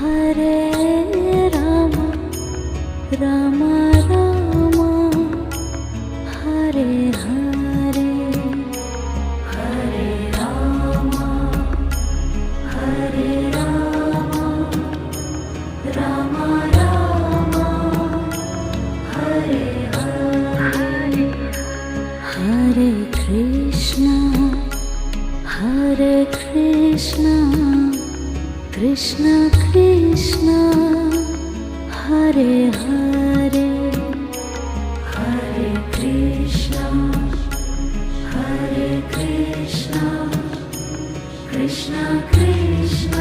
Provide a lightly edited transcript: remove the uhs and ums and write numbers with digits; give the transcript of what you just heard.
Hare Rama Rama Rama Hare Hare Hare Rama Hare Rama Rama Rama Hare Hare Hare Krishna Krishna Krishna Hare Hare Hare Krishna Krishna Krishna